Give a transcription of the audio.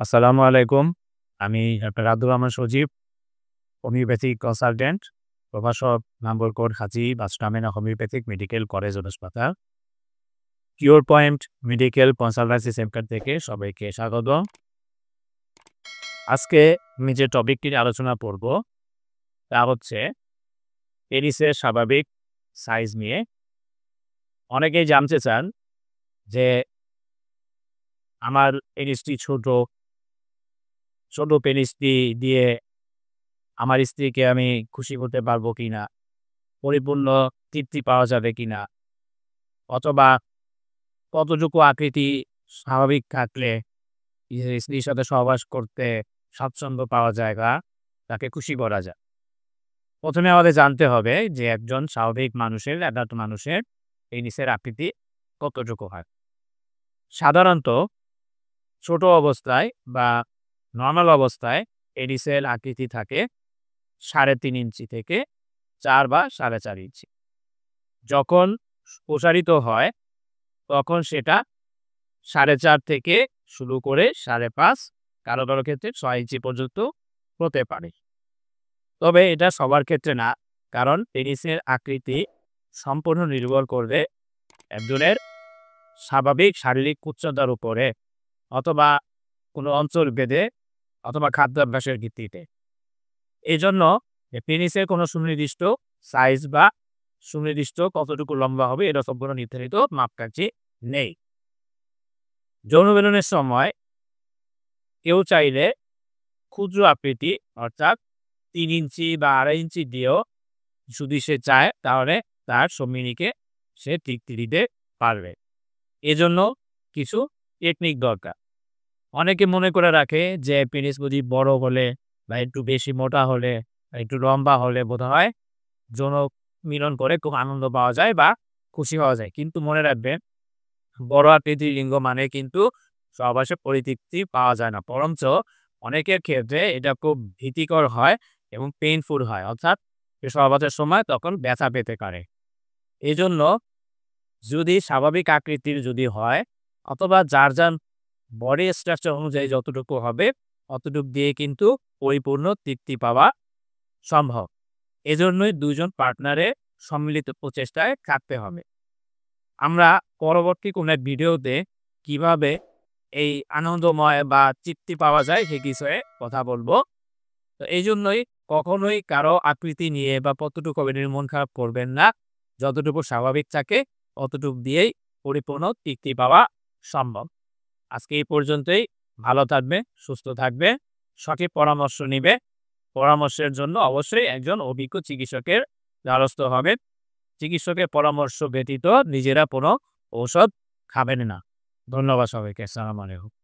আসসালামু আলাইকুম। আমি ডক্টর আব্দুর রহমান সজীব, হোমিওপ্যাথিক কনসালটেন্ট, প্রভাষক নাম্বরকোট হাজী বাসটামিনা হোমিওপ্যাথিক মেডিকেল কলেজ ও হাসপাতাল, cure point medical consultancy centre থেকে সবাইকে স্বাগত। আজকে আমি যে টপিকটি আলোচনা করব তা হচ্ছে পেনিসের স্বাভাবিক সাইজ নিয়ে। অনেকেই জানতে চান যে আমার পেনিসটি ছোট পেনিসটি দিয়ে আমার স্ত্রীকে আমি খুশি করতে পারবো কিনা, পরিপূর্ণ তৃপ্তি পাওয়া যাবে কিনা, অথবা কতটুকু আকৃতি স্বাভাবিক থাকলে স্ত্রীর সাথে সহবাস করতে স্বাচ্ছন্দ্য পাওয়া যায় বা তাকে খুশি করা যায়। প্রথমে আমাদের জানতে হবে যে একজন স্বাভাবিক মানুষের, অ্যাডাল্ট মানুষের পেনিসের আকৃতি কতটুকু হয়। সাধারণত ছোট অবস্থায় বা নর্মাল অবস্থায় পেনিসের আকৃতি থাকে 3.5 ইঞ্চি থেকে 4 বা 4.5 ইঞ্চি। যখন প্রসারিত হয় তখন সেটা 4.5 থেকে শুরু করে 5.5, কারো কারো ক্ষেত্রে 6 ইঞ্চি পর্যন্ত হতে পারে। তবে এটা সবার ক্ষেত্রে না, কারণ পেনিসের আকৃতি সম্পূর্ণ নির্ভর করবে একজনের স্বাভাবিক শারীরিক উচ্চতার উপরে, অথবা কোনো অঞ্চল ভেদে, অথবা খাদ্যাভ্যাসের ভিত্তিতে। এজন্য পেনিসের কোনো সুনির্দিষ্ট সাইজ বা সুনির্দিষ্ট কতটুকু লম্বা হবে এটা সম্পূর্ণ নির্ধারিত মাপকাঠি নেই। যৌন মিলনের সময় কেউ চাইলে ক্ষুদ্র আকৃতি অর্থাৎ 3 ইঞ্চি বা 2.5 ইঞ্চি দিয়েও যদি সে চায় তাহলে তার সঙ্গিনীকে সে তৃপ্তি দিতে পারবে। এজন্য কিছু টেকনিক দরকার। অনেকে মনে করে রাখে যে পেনিস যদি বড় হলে বা একটু বেশি মোটা হলে বা একটু লম্বা হলে বোধহয় যৌন মিলন করে খুব আনন্দ পাওয়া যায় বা খুশি হওয়া যায়। কিন্তু মনে রাখবেন, বড় আকৃতির লিঙ্গ মানে কিন্তু সহবাসে পরিতৃপ্তি পাওয়া যায় না, বরঞ্চ অনেকের ক্ষেত্রে এটা খুব ভীতিকর হয় এবং পেইনফুল হয়, অর্থাৎ সহবাসের সময় তখন ব্যথা পেতে পারে। এজন্য যদি স্বাভাবিক আকৃতির যদি হয়, অথবা যার যার বডি স্ট্রাকচার অনুযায়ী যতটুকু হবে অতটুকু দিয়ে কিন্তু পরিপূর্ণ তৃপ্তি পাওয়া সম্ভব। এজন্যই দুজন পার্টনারের সম্মিলিত প্রচেষ্টায় থাকতে হবে। আমরা পরবর্তী কোনো এক ভিডিওতে কিভাবে এই আনন্দময় বা তৃপ্তি পাওয়া যায় সে বিষয়ে কথা বলবো। তো এই জন্যই কখনোই কারো আকৃতি নিয়ে বা কতটুকু হবে নিয়ে মন খারাপ করবেন না। যতটুকু স্বাভাবিক থাকে অতটুকু দিয়েই পরিপূর্ণ তৃপ্তি পাওয়া সম্ভব। আজকে এই পর্যন্তই। ভালো থাকবে, সুস্থ থাকবে, সঠিক পরামর্শ নিবে। পরামর্শের জন্য অবশ্যই একজন অভিজ্ঞ চিকিৎসকের দ্বারস্থ হবেন। চিকিৎসকের পরামর্শ ব্যতীত নিজেরা কোনো ঔষধ খাবেন না। ধন্যবাদ সবাইকে। আসসালামু আলাইকুম।